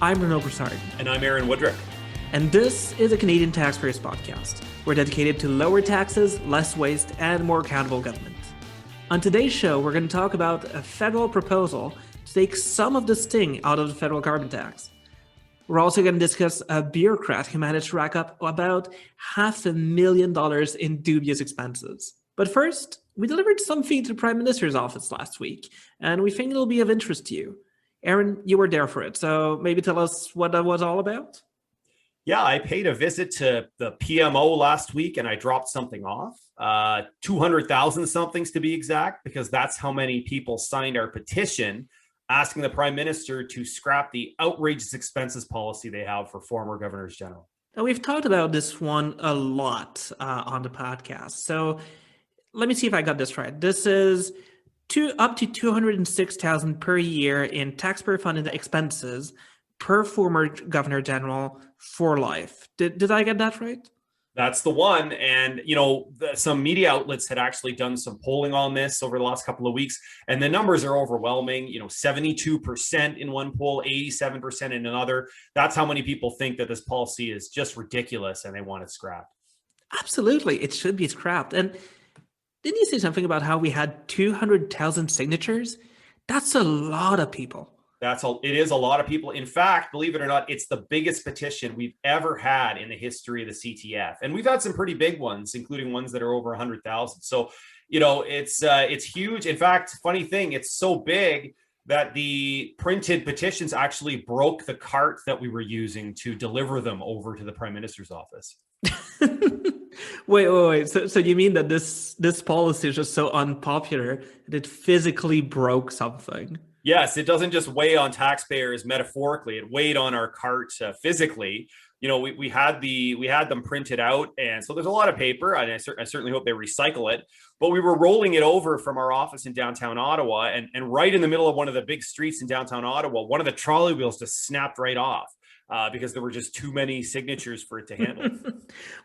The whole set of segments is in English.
I'm Renaud Brossard. And I'm Aaron Wudrick. And this is a Canadian Taxpayers podcast. We're dedicated to lower taxes, less waste, and more accountable government. On today's show, we're going to talk about a federal proposal to take some of the sting out of the federal carbon tax. We're also going to discuss a bureaucrat who managed to rack up about $500,000 in dubious expenses. But first, we delivered something to the Prime Minister's office last week, and we think it'll be of interest to you. Aaron, you were there for it, so maybe tell us what that was all about? Yeah, I paid a visit to the PMO last week and I dropped something off, 200,000 somethings to be exact, because that's how many people signed our petition asking the Prime Minister to scrap the outrageous expenses policy they have for former governors general. Now, we've talked about this one a lot on the podcast. So let me see if I got this right. This is up to $206,000 per year in taxpayer-funded expenses per former governor general for life. Did I get that right? That's the one. And, some media outlets had actually done some polling on this over the last couple of weeks, and the numbers are overwhelming. 72% in one poll, 87% in another. That's how many people think that this policy is just ridiculous and they want it scrapped. Absolutely. It should be scrapped. And didn't you say something about how we had 200,000 signatures? That's a lot of people. It is a lot of people. In fact, believe it or not, it's the biggest petition we've ever had in the history of the CTF. And we've had some pretty big ones, including ones that are over 100,000. So, it's huge. In fact, funny thing, it's so big that the printed petitions actually broke the cart that we were using to deliver them over to the Prime Minister's office. Wait. So you mean that this policy is just so unpopular that it physically broke something? Yes, it doesn't just weigh on taxpayers metaphorically; it weighed on our cart physically. We had them printed out, and so there's a lot of paper, and I certainly hope they recycle it. But we were rolling it over from our office in downtown Ottawa, and right in the middle of one of the big streets in downtown Ottawa, one of the trolley wheels just snapped right off because there were just too many signatures for it to handle.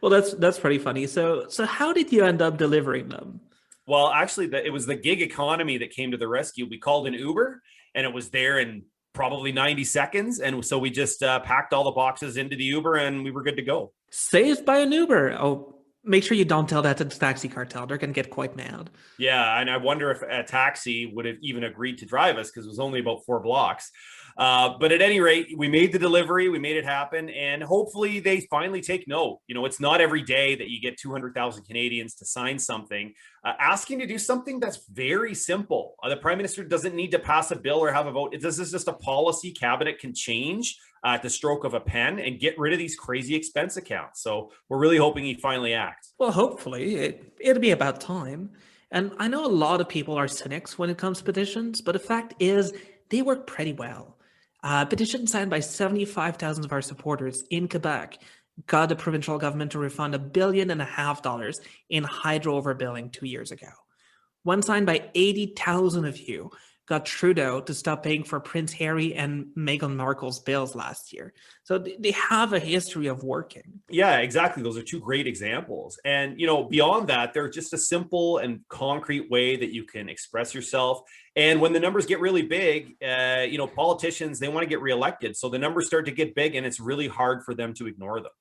Well, that's pretty funny. So how did you end up delivering them? Well, actually, it was the gig economy that came to the rescue. We called an Uber, and it was there in probably 90 seconds. And so we just packed all the boxes into the Uber, and we were good to go. Saved by an Uber. Oh, make sure you don't tell that to the taxi cartel. They're going to get quite mad. Yeah, and I wonder if a taxi would have even agreed to drive us because it was only about 4 blocks. But at any rate, we made the delivery, we made it happen, and hopefully they finally take note. It's not every day that you get 200,000 Canadians to sign something asking to do something that's very simple. The Prime Minister doesn't need to pass a bill or have a vote. This is just a policy Cabinet can change at the stroke of a pen and get rid of these crazy expense accounts. So we're really hoping he finally acts. Well, hopefully it'll be about time. And I know a lot of people are cynics when it comes to petitions, but the fact is they work pretty well. Petition signed by 75,000 of our supporters in Quebec got the provincial government to refund $1.5 billion in hydro overbilling 2 years ago. One signed by 80,000 of you got Trudeau to stop paying for Prince Harry and Meghan Markle's bills last year. So they have a history of working. Yeah, exactly. Those are two great examples. And, beyond that, they're just a simple and concrete way that you can express yourself. And when the numbers get really big, politicians, they want to get reelected. So the numbers start to get big and it's really hard for them to ignore them.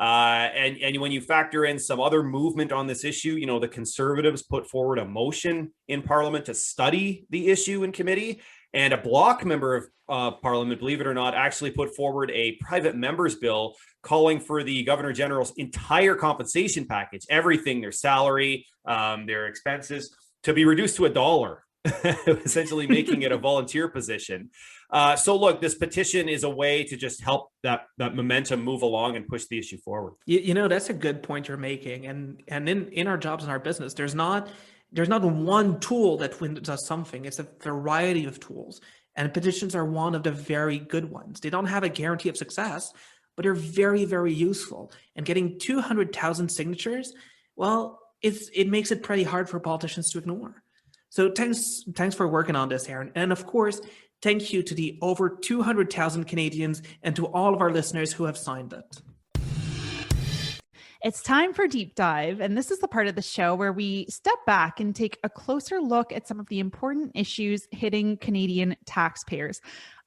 And when you factor in some other movement on this issue, the Conservatives put forward a motion in Parliament to study the issue in committee, and a Bloc member of Parliament, believe it or not, actually put forward a private member's bill calling for the Governor General's entire compensation package, everything, their salary, their expenses, to be reduced to $1. Essentially making it a volunteer position. So look, this petition is a way to just help that momentum move along and push the issue forward. That's a good point you're making. And in our jobs and our business, there's not one tool that does something. It's a variety of tools. And petitions are one of the very good ones. They don't have a guarantee of success, but they're very, very useful. And getting 200,000 signatures, well, it makes it pretty hard for politicians to ignore. So thanks for working on this, Aaron. And of course, thank you to the over 200,000 Canadians and to all of our listeners who have signed it. It's time for Deep Dive, and this is the part of the show where we step back and take a closer look at some of the important issues hitting Canadian taxpayers.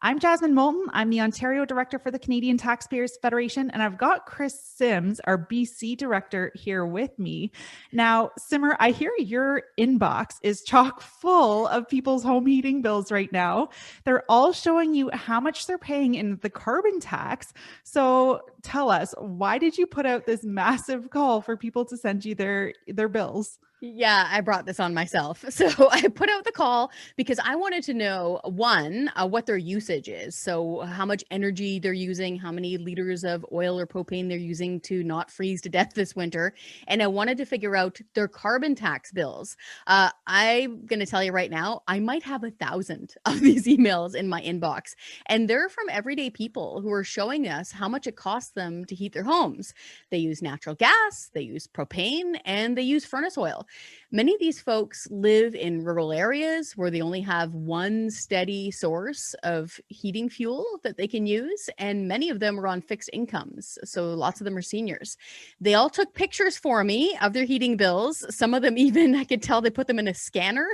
I'm Jasmine Moulton. I'm the Ontario Director for the Canadian Taxpayers Federation, and I've got Kris Sims, our BC Director, here with me. Now, Simmer, I hear your inbox is chock full of people's home heating bills right now. They're all showing you how much they're paying in the carbon tax. So tell us, why did you put out this massive call for people to send you their bills? Yeah, I brought this on myself. So I put out the call because I wanted to know, one, what their usage is. So how much energy they're using, how many liters of oil or propane they're using to not freeze to death this winter. And I wanted to figure out their carbon tax bills. I'm going to tell you right now, I might have 1,000 of these emails in my inbox. And they're from everyday people who are showing us how much it costs them to heat their homes. They use natural gas, they use propane, and they use furnace oil. Many of these folks live in rural areas where they only have one steady source of heating fuel that they can use, and many of them are on fixed incomes. So lots of them are seniors. They all took pictures for me of their heating bills. Some of them even, I could tell they put them in a scanner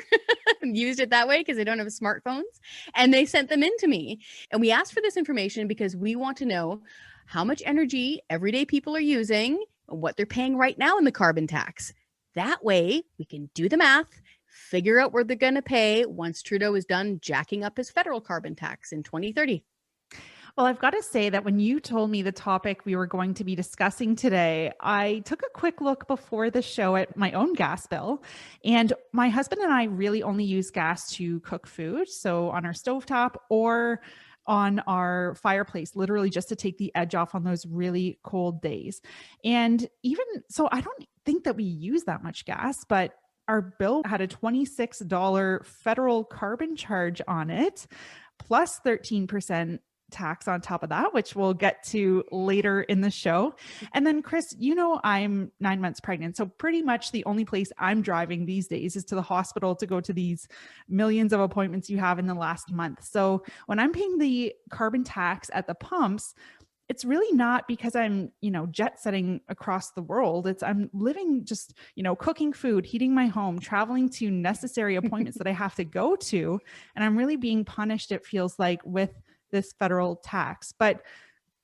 and used it that way because they don't have smartphones, and they sent them in to me. And we asked for this information because we want to know how much energy everyday people are using, what they're paying right now in the carbon tax. That way, we can do the math, figure out where they're going to pay once Trudeau is done jacking up his federal carbon tax in 2030. Well, I've got to say that when you told me the topic we were going to be discussing today, I took a quick look before the show at my own gas bill. And my husband and I really only use gas to cook food. So on our stovetop or on our fireplace, literally just to take the edge off on those really cold days. And even so, I don't think that we use that much gas, but our bill had a $26 federal carbon charge on it, plus 13% tax on top of that, which we'll get to later in the show. And then Kris, you know, I'm 9 months pregnant. So pretty much the only place I'm driving these days is to the hospital to go to these millions of appointments you have in the last month. So when I'm paying the carbon tax at the pumps, it's really not because I'm, jet setting across the world. It's I'm living just, cooking food, heating my home, traveling to necessary appointments that I have to go to. And I'm really being punished, it feels like, with this federal tax. But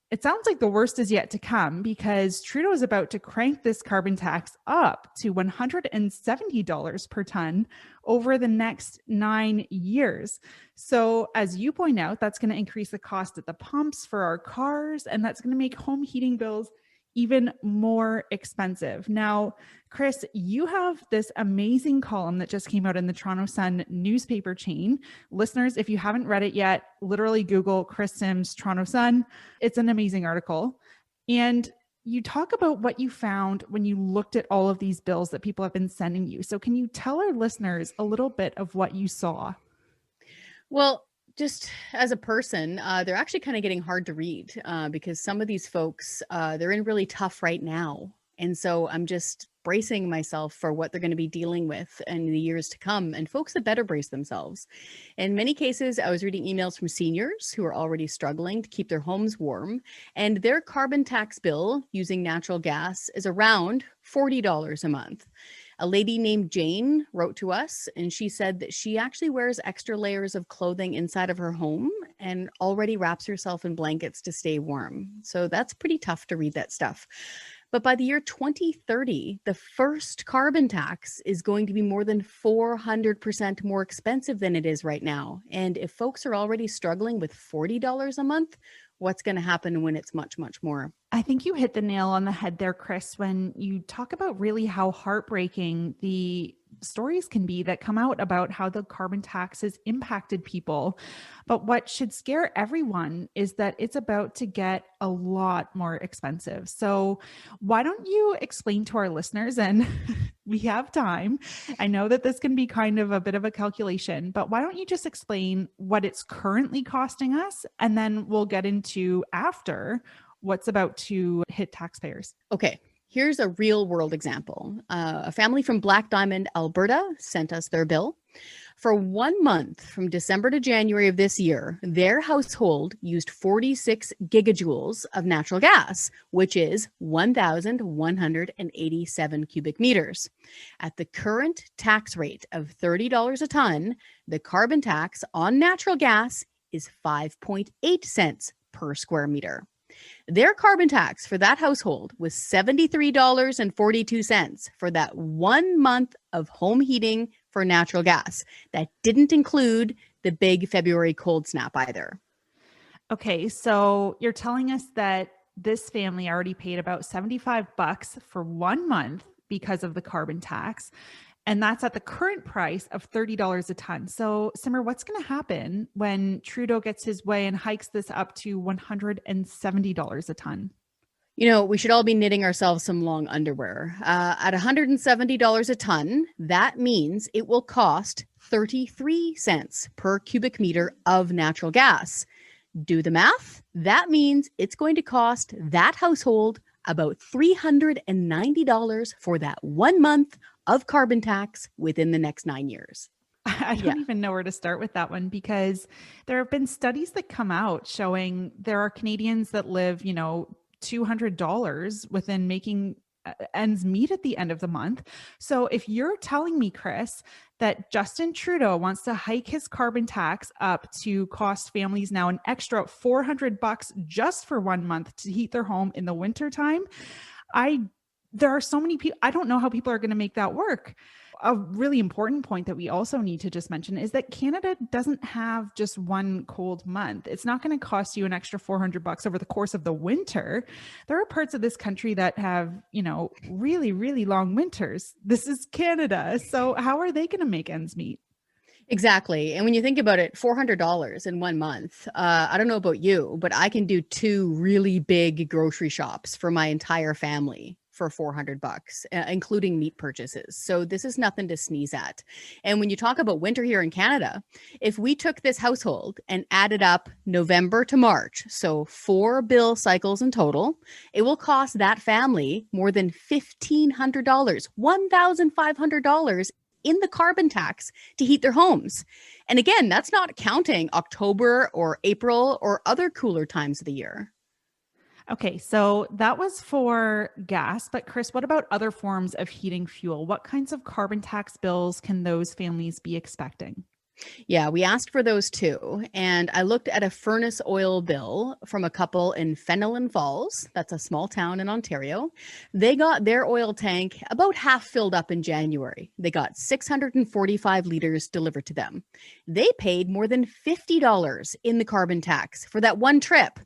it sounds like the worst is yet to come because Trudeau is about to crank this carbon tax up to $170 per ton over the next 9 years. So as you point out, that's going to increase the cost at the pumps for our cars, and that's going to make home heating bills even more expensive. Now, Kris, you have this amazing column that just came out in the Toronto Sun newspaper chain. Listeners, if you haven't read it yet, literally Google Kris Sims Toronto Sun. It's an amazing article. And you talk about what you found when you looked at all of these bills that people have been sending you. So can you tell our listeners a little bit of what you saw? Well, just as a person, they're actually kind of getting hard to read because some of these folks, they're in really tough right now. And so I'm just bracing myself for what they're going to be dealing with in the years to come. And folks that better brace themselves. In many cases, I was reading emails from seniors who are already struggling to keep their homes warm. And their carbon tax bill using natural gas is around $40 a month. A lady named Jane wrote to us, and she said that she actually wears extra layers of clothing inside of her home and already wraps herself in blankets to stay warm. So that's pretty tough to read that stuff. But by the year 2030, the first carbon tax is going to be more than 400% more expensive than it is right now. And if folks are already struggling with $40 a month, what's going to happen when it's much, much more? I think you hit the nail on the head there, Kris, when you talk about really how heartbreaking the stories can be that come out about how the carbon tax has impacted people. But what should scare everyone is that it's about to get a lot more expensive. So why don't you explain to our listeners, and we have time, I know that this can be kind of a bit of a calculation, but why don't you just explain what it's currently costing us? And then we'll get into after what's about to hit taxpayers. Okay. Here's a real world example. A family from Black Diamond, Alberta sent us their bill. For 1 month from December to January of this year, their household used 46 gigajoules of natural gas, which is 1,187 cubic meters. At the current tax rate of $30 a ton, the carbon tax on natural gas is 5.8 cents per square meter. Their carbon tax for that household was $73.42 for that 1 month of home heating for natural gas. That didn't include the big February cold snap either. Okay, so you're telling us that this family already paid about $75 for 1 month because of the carbon tax. And that's at the current price of $30 a ton. So, Simmer, what's going to happen when Trudeau gets his way and hikes this up to $170 a ton? You know, we should all be knitting ourselves some long underwear. At $170 a ton, that means it will cost 33 cents per cubic meter of natural gas. Do the math. That means it's going to cost that household about $390 for that 1 month of carbon tax within the next 9 years. I don't even know where to start with that one, because there have been studies that come out showing there are Canadians that live, $200 within making ends meet at the end of the month. So if you're telling me, Kris, that Justin Trudeau wants to hike his carbon tax up to cost families now an extra $400 just for 1 month to heat their home in the wintertime, there are so many people, I don't know how people are going to make that work. A really important point that we also need to just mention is that Canada doesn't have just one cold month. It's not going to cost you an extra $400 over the course of the winter. There are parts of this country that have, really, really long winters. This is Canada. So how are they going to make ends meet? Exactly. And when you think about it, $400 in 1 month, I don't know about you, but I can do 2 really big grocery shops for my entire family for $400, including meat purchases. So this is nothing to sneeze at. And when you talk about winter here in Canada, if we took this household and added up November to March, so 4 bill cycles in total, it will cost that family more than $1,500, $1,500 in the carbon tax to heat their homes. And again, that's not counting October or April or other cooler times of the year. Okay, so that was for gas, but Kris, what about other forms of heating fuel? What kinds of carbon tax bills can those families be expecting? Yeah, we asked for those too. And I looked at a furnace oil bill from a couple in Fenelon Falls. That's a small town in Ontario. They got their oil tank about half filled up in January. They got 645 liters delivered to them. They paid more than $50 in the carbon tax for that one trip.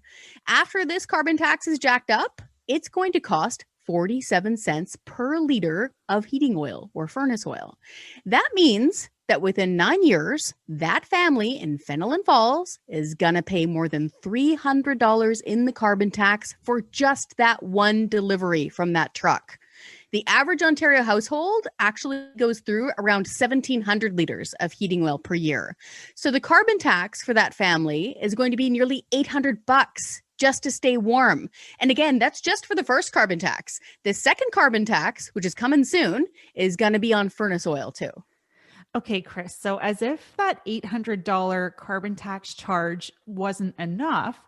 After this carbon tax is jacked up, it's going to cost 47 cents per liter of heating oil or furnace oil. That means that within 9 years, that family in Fenelon Falls is going to pay more than $300 in the carbon tax for just that one delivery from that truck. The average Ontario household actually goes through around 1,700 liters of heating oil per year. So the carbon tax for that family is going to be nearly $800 just to stay warm. And again, that's just for the first carbon tax. The second carbon tax, which is coming soon, is going to be on furnace oil too. Okay, Kris. So as if that $800 carbon tax charge wasn't enough,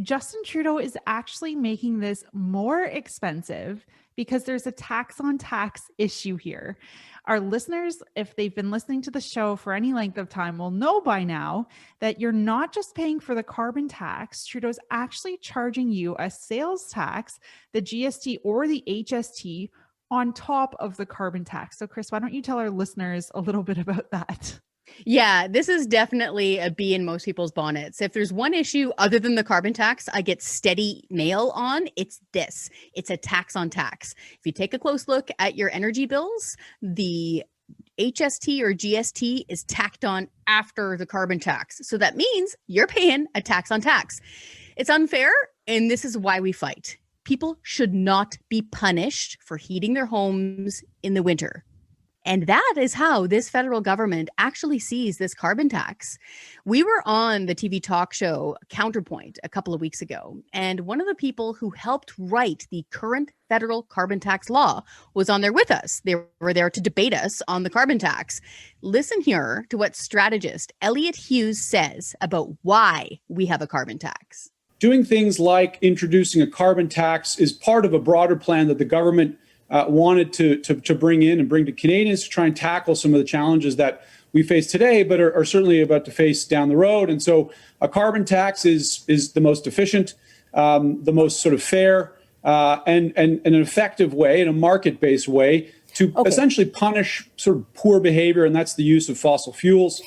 Justin Trudeau is actually making this more expensive because there's a tax on tax issue here. Our listeners, if they've been listening to the show for any length of time, will know by now that you're not just paying for the carbon tax. Trudeau's actually charging you a sales tax, the GST or the HST, on top of the carbon tax. So Kris, why don't you tell our listeners a little bit about that? Yeah, this is definitely a bee in most people's bonnets. If there's one issue other than the carbon tax I get steady mail on, it's this. It's a tax on tax. If you take a close look at your energy bills, the HST or GST is tacked on after the carbon tax. So that means you're paying a tax on tax. It's unfair, and this is why we fight. People should not be punished for heating their homes in the winter. And that is how this federal government actually sees this carbon tax. We were on the TV talk show Counterpoint a couple of weeks ago, and one of the people who helped write the current federal carbon tax law was on there with us. They were there to debate us on the carbon tax. Listen here to what strategist Elliot Hughes says about why we have a carbon tax. Doing things like introducing a carbon tax is part of a broader plan that the government wanted to bring in and bring to Canadians to try and tackle some of the challenges that we face today, but are certainly about to face down the road. And so a carbon tax is the most efficient, the most sort of fair, and an effective way, in a market-based way, to essentially punish sort of poor behavior, and that's the use of fossil fuels.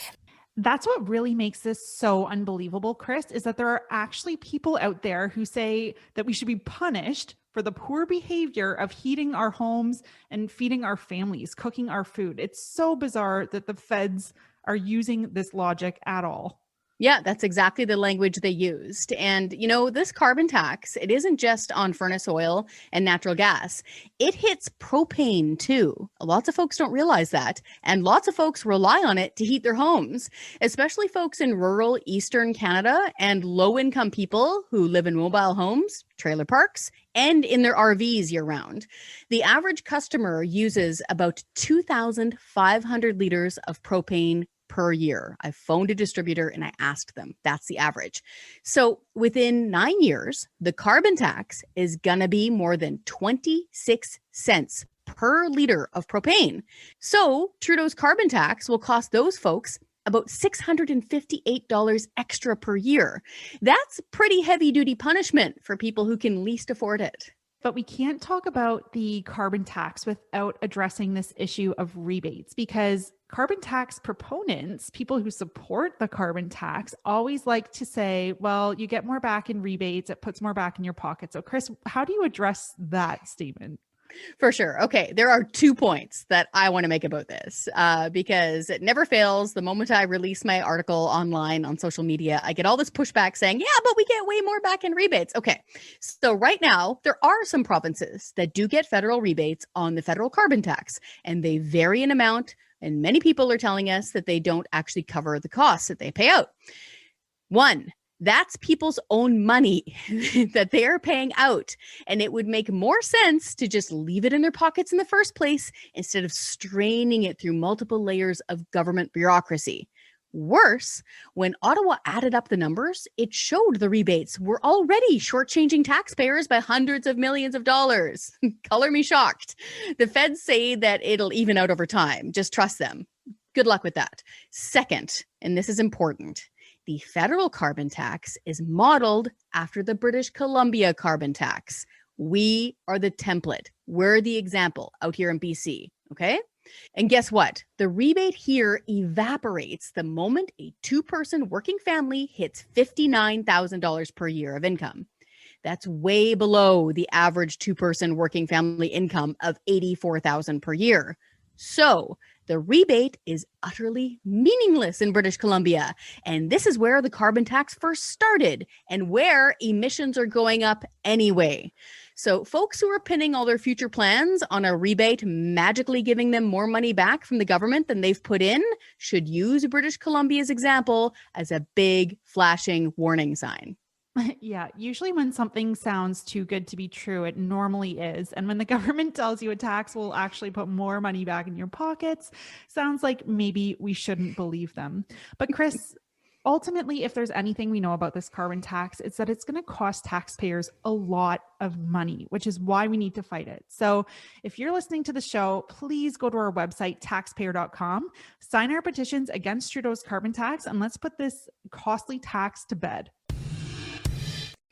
That's what really makes this so unbelievable, Kris, is that there are actually people out there who say that we should be punished for the poor behavior of heating our homes and feeding our families, cooking our food. It's so bizarre that the feds are using this logic at all. Yeah, that's exactly the language they used. And, you know, this carbon tax, it isn't just on furnace oil and natural gas. It hits propane too. Lots of folks don't realize that. And lots of folks rely on it to heat their homes, especially folks in rural Eastern Canada and low-income people who live in mobile homes, trailer parks, and in their RVs year round. The average customer uses about 2,500 liters of propane per year. I phoned a distributor and I asked them. That's the average. So within 9 years, the carbon tax is going to be more than 26 cents per liter of propane. So Trudeau's carbon tax will cost those folks about $658 extra per year. That's pretty heavy duty punishment for people who can least afford it. But we can't talk about the carbon tax without addressing this issue of rebates, because carbon tax proponents, people who support the carbon tax, always like to say, well, you get more back in rebates, it puts more back in your pocket. So Kris, how do you address that statement? For sure. Okay. There are 2 points that I want to make about this because it never fails. The moment I release my article online on social media, I get all this pushback saying, yeah, but we get way more back in rebates. Okay. So right now, there are some provinces that do get federal rebates on the federal carbon tax, and they vary in amount. And many people are telling us that they don't actually cover the costs that they pay out. One, that's people's own money that they are paying out. And it would make more sense to just leave it in their pockets in the first place instead of straining it through multiple layers of government bureaucracy. Worse, when Ottawa added up the numbers, it showed the rebates were already shortchanging taxpayers by hundreds of millions of dollars. Color me shocked. The feds say that it'll even out over time. Just trust them. Good luck with that. Second, and this is important, the federal carbon tax is modeled after the British Columbia carbon tax. We are the template. We're the example out here in BC, okay? And guess what? The rebate here evaporates the moment a two-person working family hits $59,000 per year of income. That's way below the average two-person working family income of $84,000 per year. So the rebate is utterly meaningless in British Columbia. And this is where the carbon tax first started and where emissions are going up anyway. So folks who are pinning all their future plans on a rebate magically giving them more money back from the government than they've put in should use British Columbia's example as a big flashing warning sign. Yeah, usually when something sounds too good to be true, it normally is. And when the government tells you a tax will actually put more money back in your pockets, sounds like maybe we shouldn't believe them. But Kris, ultimately, if there's anything we know about this carbon tax, it's that it's going to cost taxpayers a lot of money, which is why we need to fight it. So if you're listening to the show, please go to our website, taxpayer.com, sign our petitions against Trudeau's carbon tax, and let's put this costly tax to bed.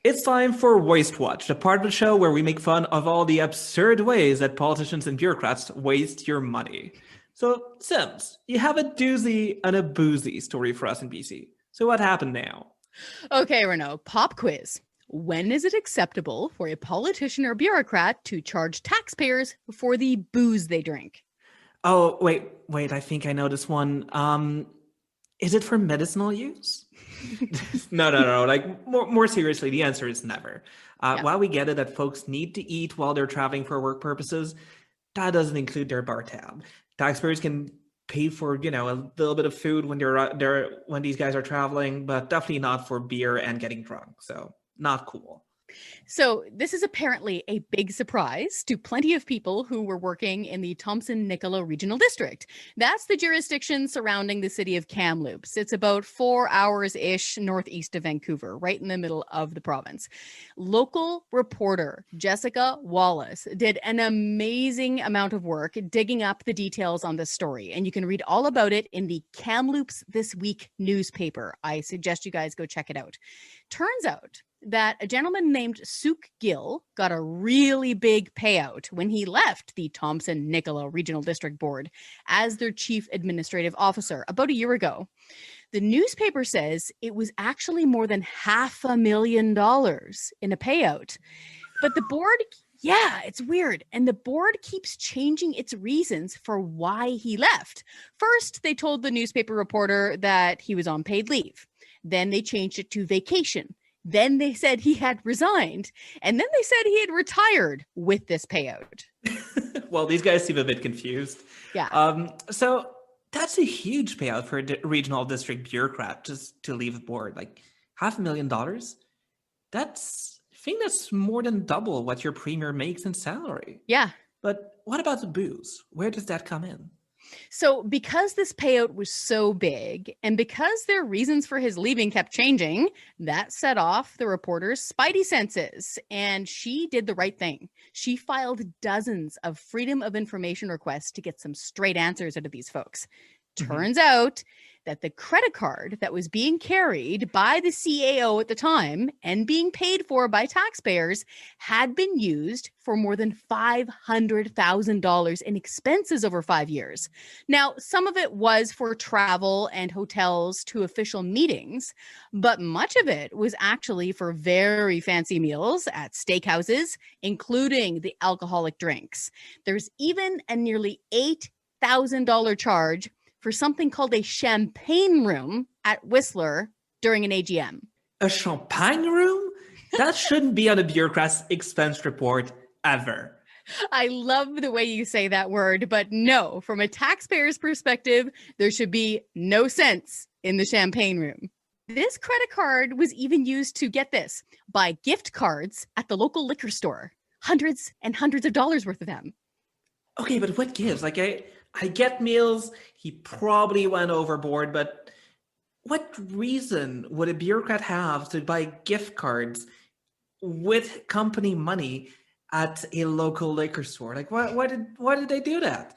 It's time for Wastewatch, the part of the show where we make fun of all the absurd ways that politicians and bureaucrats waste your money. So, Sims, you have a doozy and a boozy story for us in BC. So what happened now? Okay, Renaud, pop quiz. When is it acceptable for a politician or bureaucrat to charge taxpayers for the booze they drink? Oh, wait, I think I know this one. Is it for medicinal use? No. Like more seriously, the answer is never. While we get it that folks need to eat while they're traveling for work purposes, that doesn't include their bar tab. Taxpayers can pay for, a little bit of food when when these guys are traveling, but definitely not for beer and getting drunk. So not cool. So this is apparently a big surprise to plenty of people who were working in the Thompson-Nicola Regional District. That's the jurisdiction surrounding the city of Kamloops. It's about 4 hours-ish northeast of Vancouver, right in the middle of the province. Local reporter Jessica Wallace did an amazing amount of work digging up the details on this story, and you can read all about it in the Kamloops This Week newspaper. I suggest you guys go check it out. Turns out that a gentleman named Suk Gill got a really big payout when he left the Thompson-Nicola Regional District Board as their chief administrative officer about a year ago. The newspaper says it was actually more than $500,000 in a payout. But the board, yeah, it's weird. And the board keeps changing its reasons for why he left. First, they told the newspaper reporter that he was on paid leave. Then they changed it to vacation. Then they said he had resigned. And then they said he had retired with this payout. Well, these guys seem a bit confused. Yeah. So that's a huge payout for a regional district bureaucrat just to leave the board. Like $500,000. I think that's more than double what your premier makes in salary. Yeah. But what about the booze? Where does that come in? So because this payout was so big and because their reasons for his leaving kept changing, that set off the reporter's spidey senses. And she did the right thing. She filed dozens of Freedom of Information requests to get some straight answers out of these folks. Turns out that the credit card that was being carried by the CAO at the time and being paid for by taxpayers had been used for more than $500,000 in expenses over 5 years. Now, some of it was for travel and hotels to official meetings, but much of it was actually for very fancy meals at steakhouses, including the alcoholic drinks. There's even a nearly $8,000 charge for something called a champagne room at Whistler during an AGM. A champagne room? That shouldn't be on a bureaucrat's expense report ever. I love the way you say that word, but no, from a taxpayer's perspective, there should be no cents in the champagne room. This credit card was even used to, get this, buy gift cards at the local liquor store. Hundreds and hundreds of dollars worth of them. Okay, but what gives? Like, I get meals, he probably went overboard, but what reason would a bureaucrat have to buy gift cards with company money at a local liquor store? Like, why did they do that?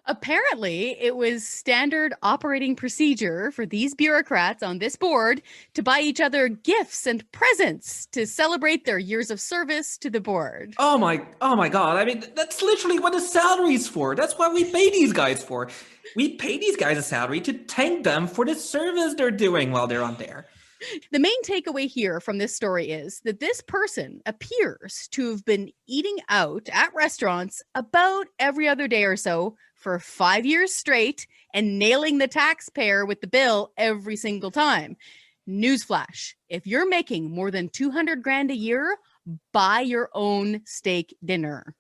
Apparently, it was standard operating procedure for these bureaucrats on this board to buy each other gifts and presents to celebrate their years of service to the board. Oh my God. I mean, that's literally what the salary's for. That's what we pay these guys for. We pay these guys a salary to thank them for the service they're doing while they're on there. The main takeaway here from this story is that this person appears to have been eating out at restaurants about every other day or so for 5 years straight and nailing the taxpayer with the bill every single time. Newsflash, if you're making more than $200,000 a year, buy your own steak dinner.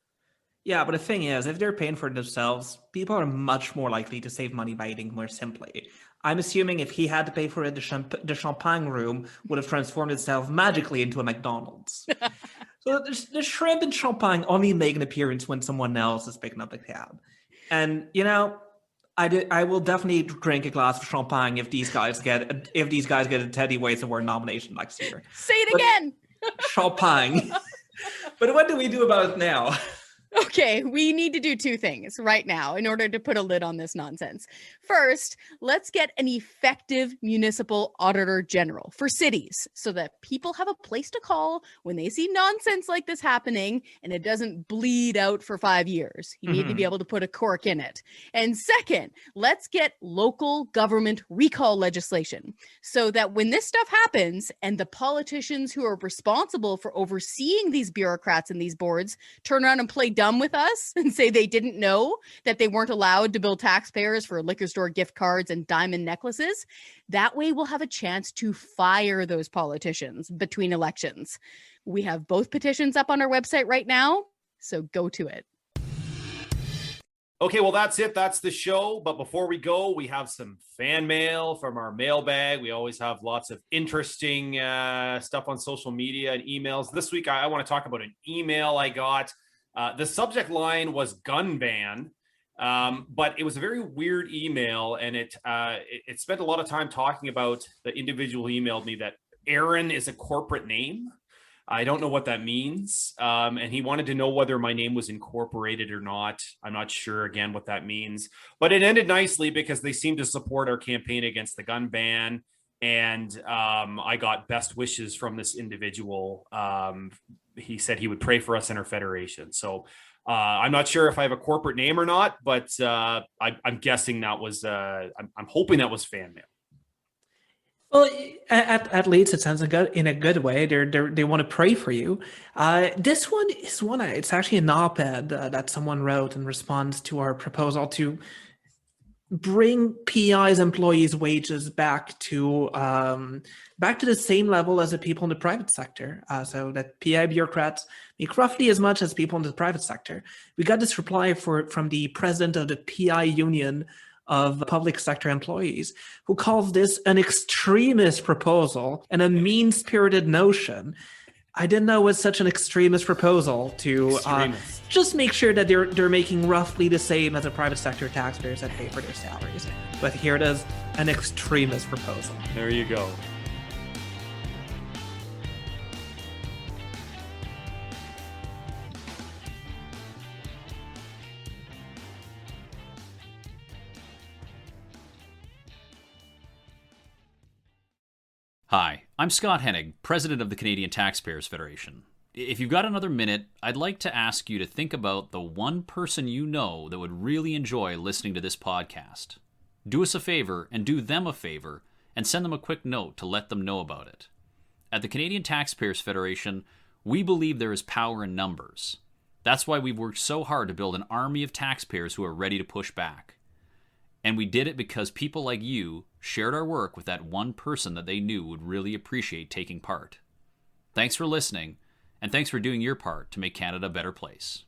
Yeah, but the thing is, if they're paying for it themselves, people are much more likely to save money by eating more simply. I'm assuming if he had to pay for it, the champagne room would have transformed itself magically into a McDonald's. So the shrimp and champagne only make an appearance when someone else is picking up the tab. And, you know, I will definitely drink a glass of champagne if these guys get a Teddy Waste Award nomination next year. Say it again. Champagne. But what do we do about it now? Okay, we need to do two things right now in order to put a lid on this nonsense. First, let's get an effective municipal auditor general for cities so that people have a place to call when they see nonsense like this happening and it doesn't bleed out for 5 years. You need to be able to put a cork in it. And second, let's get local government recall legislation so that when this stuff happens and the politicians who are responsible for overseeing these bureaucrats and these boards turn around and play dumb with us and say they didn't know that they weren't allowed to bill taxpayers for liquor store gift cards and diamond necklaces, that way we'll have a chance to fire those politicians between elections. We have both petitions up on our website right now, so go to it. Okay, well, that's it. That's the show. But before we go, we have some fan mail from our mailbag. We always have lots of interesting stuff on social media and emails. This week, I want to talk about an email I got. The subject line was gun ban, but it was a very weird email, and it spent a lot of time talking about the individual who emailed me that Aaron is a corporate name. I don't know what that means. And he wanted to know whether my name was incorporated or not. I'm not sure, again, what that means. But it ended nicely because they seem to support our campaign against the gun ban. And I got best wishes from this individual. He said he would pray for us in our federation. So I'm not sure if I have a corporate name or not, but I'm guessing that was, I'm hoping that was fan mail. Well, at least it sounds in a good way. They want to pray for you. This one is it's actually an op-ed that someone wrote in response to our proposal to bring PEI's employees' wages back to the same level as the people in the private sector, so that PEI bureaucrats make roughly as much as people in the private sector. We got this reply from the president of the PEI union of public sector employees, who calls this an extremist proposal and a mean-spirited notion. I didn't know it was such an extremist proposal to just make sure that they're making roughly the same as the private sector taxpayers that pay for their salaries. But here it is, an extremist proposal. There you go. Hi, I'm Scott Hennig, President of the Canadian Taxpayers Federation. If you've got another minute, I'd like to ask you to think about the one person you know that would really enjoy listening to this podcast. Do us a favor and do them a favor and send them a quick note to let them know about it. At the Canadian Taxpayers Federation, we believe there is power in numbers. That's why we've worked so hard to build an army of taxpayers who are ready to push back. And we did it because people like you shared our work with that one person that they knew would really appreciate taking part. Thanks for listening, and thanks for doing your part to make Canada a better place.